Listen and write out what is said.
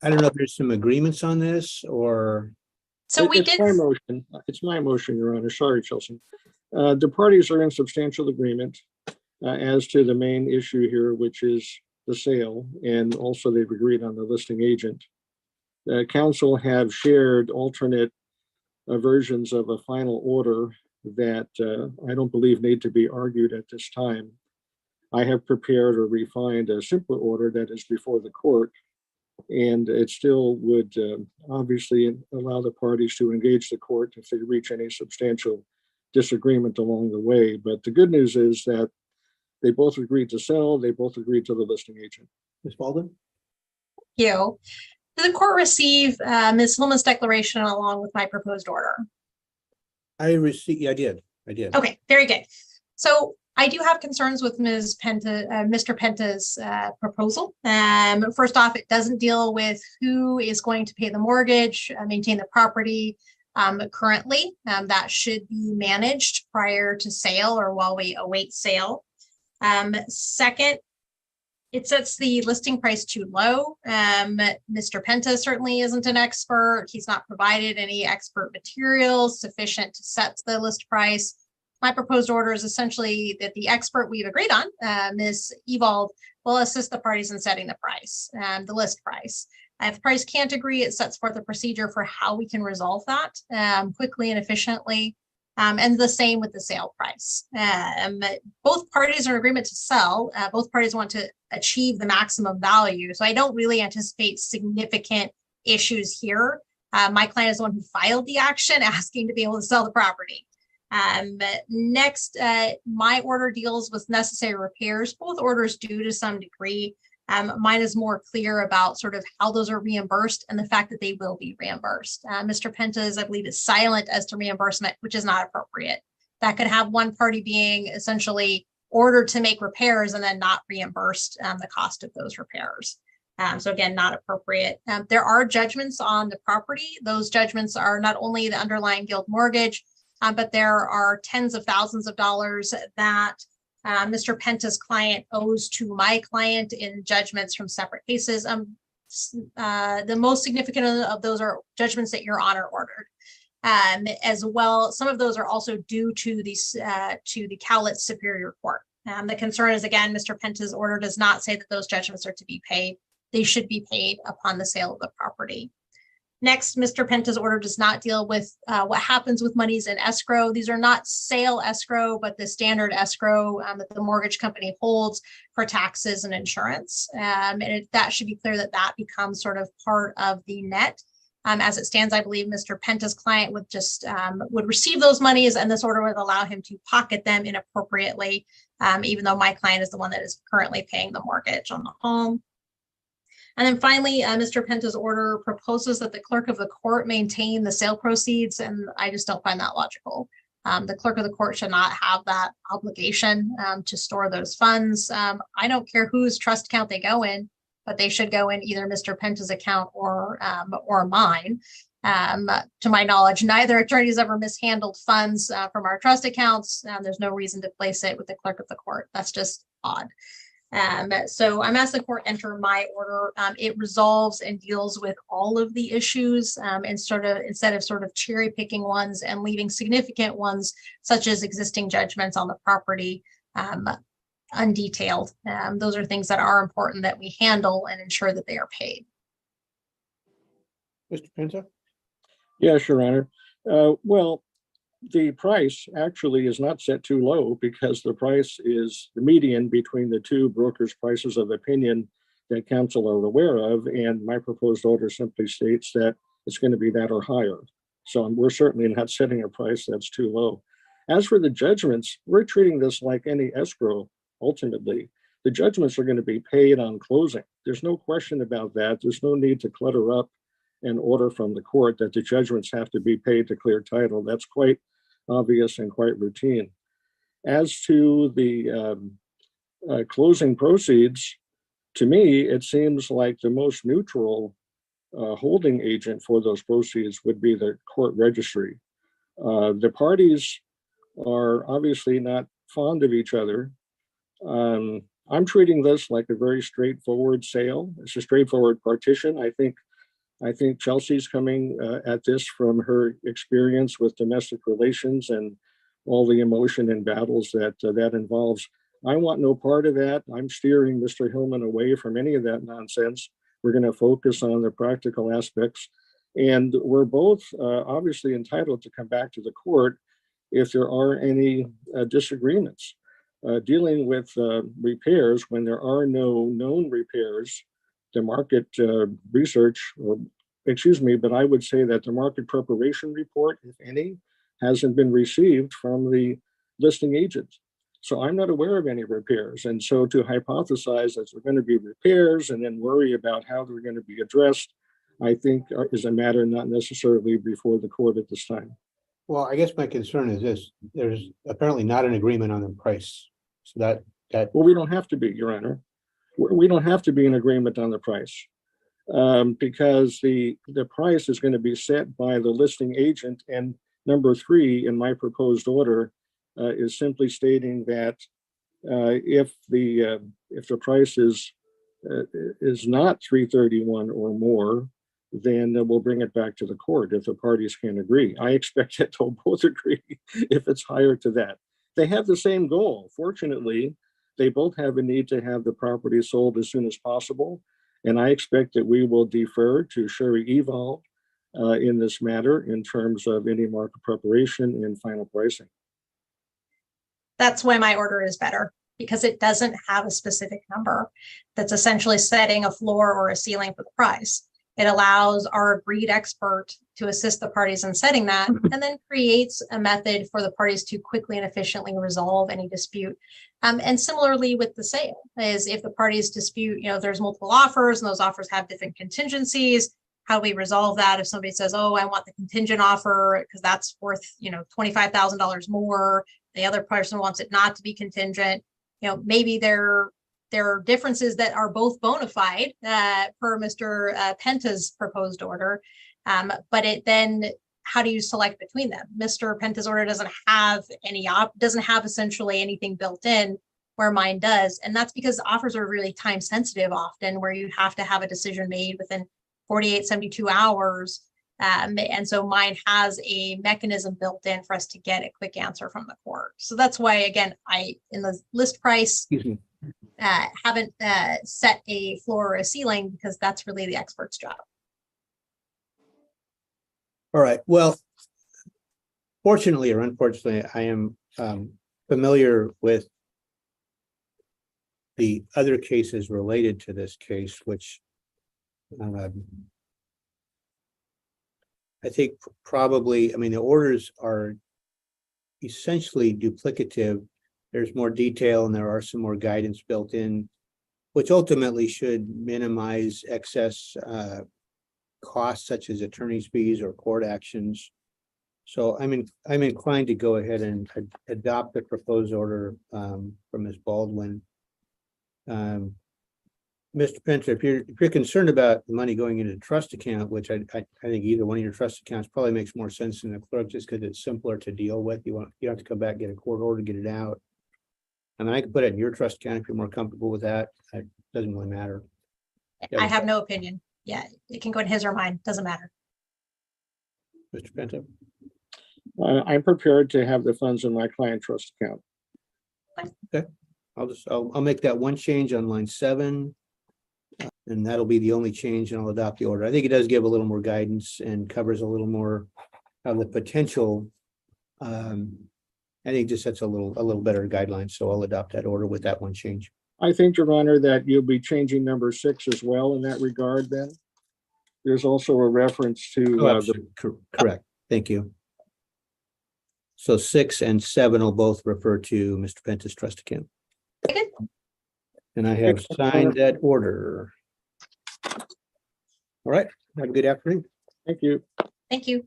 I don't know if there's some agreements on this or. So we It's did, my motion. It's my motion, Your Honor. Sorry, Chelsea. The parties are in substantial agreement as to the main issue here, which is the sale, and also they've agreed on the listing agent. Council have shared alternate versions of a final order that I don't believe need to be argued at this time. I have prepared or refined a simpler order that is before the court, and it still would obviously allow the parties to engage the court if they reach any substantial disagreement along the way. But the good news is that they both agreed to sell, they both agreed to the listing agent. Ms. Baldwin? you. Did the court receive Ms. Hillman's declaration along with my proposed order? I received, yeah, I did. Okay, very good. So I do have concerns with Ms. Penta, Mr. Penta's proposal. First off, it doesn't deal with who is going to pay the mortgage, maintain the property currently. That should be managed prior to sale or while we await sale. Second, it sets the listing price too low. Mr. Penta certainly isn't an expert. He's not provided any expert materials sufficient to set the list price. My proposed order is essentially that the expert we've agreed on, Ms. Ewald, will assist the parties in setting the price, the list price. If the parties can't agree, it sets forth a procedure for how we can resolve that quickly and efficiently. And the same with the sale price. Both parties are in agreement to sell. Both parties want to achieve the maximum value. So I don't really anticipate significant issues here. My client is the one who filed the action asking to be able to sell the property. Next, my order deals with necessary repairs. Both orders do to some degree. Mine is more clear about sort of how those are reimbursed and the fact that they will be reimbursed. Mr. Penta's, I believe, is silent as to reimbursement, which is not appropriate. That could have one party being essentially ordered to make repairs and then not reimbursed the cost of those repairs. So again, not appropriate. There are judgments on the property. Those judgments are not only the underlying guild mortgage, but there are tens of thousands of dollars that Mr. Penta's client owes to my client in judgments from separate cases. The most significant of those are judgments that Your Honor ordered. As well, some of those are also due to the Cowlitz Superior Court. The concern is, again, Mr. Penta's order does not say that those judgments are to be paid. They should be paid upon the sale of the property. Next, Mr. Penta's order does not deal with what happens with monies in escrow. These are not sale escrow, but the standard escrow that the mortgage company holds for taxes and insurance. That should be clear that that becomes sort of part of the net. As it stands, I believe Mr. Penta's client would just would receive those monies, and this order would allow him to pocket them inappropriately, even though my client is the one that is currently paying the mortgage on the home. And then finally, Mr. Penta's order proposes that the clerk of the court maintain the sale proceeds, and I just don't find that logical. The clerk of the court should not have that obligation to store those funds. I don't care whose trust account they go in, but they should go in either Mr. Penta's account or mine. To my knowledge, neither attorney's ever mishandled funds from our trust accounts. There's no reason to place it with the clerk of the court. That's just odd. So I'm asking the court enter my order. It resolves and deals with all of the issues and instead of sort of cherry picking ones and leaving significant ones such as existing judgments on the property undetailed. Those are things that are important that we handle and ensure that they are paid. Mr. Penta? Yes, Your Honor. Well, the price actually is not set too low because the price is the median between the two brokers' prices of opinion that counsel are aware of. And my proposed order simply states that it's going to be that or higher. So we're certainly not setting a price that's too low. As for the judgments, we're treating this like any escrow. Ultimately, the judgments are going to be paid on closing. There's no question about that. There's no need to clutter up an order from the court that the judgments have to be paid to clear title. That's quite obvious and quite routine. As to the closing proceeds, to me, it seems like the most neutral holding agent for those proceeds would be the court registry. The parties are obviously not fond of each other. I'm treating this like a very straightforward sale. It's a straightforward partition. I think Chelsea's coming at this from her experience with domestic relations and all the emotion and battles that that involves. I want no part of that. I'm steering Mr. Hillman away from any of that nonsense. We're going to focus on the practical aspects. And we're both obviously entitled to come back to the court if there are any disagreements. Dealing with repairs when there are no known repairs, the market research, but I would say that the market preparation report, if any, hasn't been received from the listing agent. So I'm not aware of any repairs. And so to hypothesize that there are going to be repairs and then worry about how they're going to be addressed, I think is a matter not necessarily before the court at this time. Well, I guess my concern is this, there's apparently not an agreement on the price. So that Well, we don't have to be, Your Honor. We don't have to be in agreement on the price because the price is going to be set by the listing agent. And number 3 in my proposed order is simply stating that if the price is not $331 or more, then we'll bring it back to the court if the parties can agree. I expect that they'll both agree if it's higher to that. They have the same goal. Fortunately, they both have a need to have the property sold as soon as possible. And I expect that we will defer to Sherry Evolve in this matter in terms of any market preparation and final pricing. That's why my order is better, because it doesn't have a specific number that's essentially setting a floor or a ceiling for the price. It allows our agreed expert to assist the parties in setting that, and then creates a method for the parties to quickly and efficiently resolve any dispute. And similarly with the sale, is if the parties dispute, there's multiple offers and those offers have different contingencies, how do we resolve that? If somebody says, oh, I want the contingent offer because that's worth, $25,000 more, the other person wants it not to be contingent, maybe there are differences that are both bona fide per Mr. Penta's proposed order, but how do you select between them? Mr. Penta's order doesn't have essentially anything built in where mine does. And that's because offers are really time sensitive often, where you have to have a decision made within 48, 72 hours. And so mine has a mechanism built in for us to get a quick answer from the court. So that's why, again, in the list price, haven't set a floor or a ceiling, because that's really the expert's job. All right. Well, fortunately or unfortunately, I am familiar with the other cases related to this case, which I think probably, the orders are essentially duplicative. There's more detail and there are some more guidance built in, which ultimately should minimize excess costs such as attorney's fees or court actions. So I'm inclined to go ahead and adopt the proposed order from Ms. Baldwin. Mr. Penta, if you're concerned about the money going into the trust account, which I think either one of your trust accounts probably makes more sense than the clerk, just because it's simpler to deal with. You don't have to come back, get a court order, get it out. I can put it in your trust account if you're more comfortable with that. It doesn't really matter. Yeah. I have no opinion. Yeah, it can go in his or mine. Doesn't matter. Mr. Penta? I'm prepared to have the funds in my client trust account. Okay. I'll make that one change on line 7. And that'll be the only change, and I'll adopt the order. I think it does give a little more guidance and covers a little more of the potential. I think just sets a little better guidelines. So I'll adopt that order with that one change. I think, Your Honor, that you'll be changing number 6 as well in that regard then. There's also a reference to correct. Thank you. So 6 and 7 will both refer to Mr. Penta's trust account. Good. And I have signed that order. All right. Have a good afternoon. Thank you. Thank you.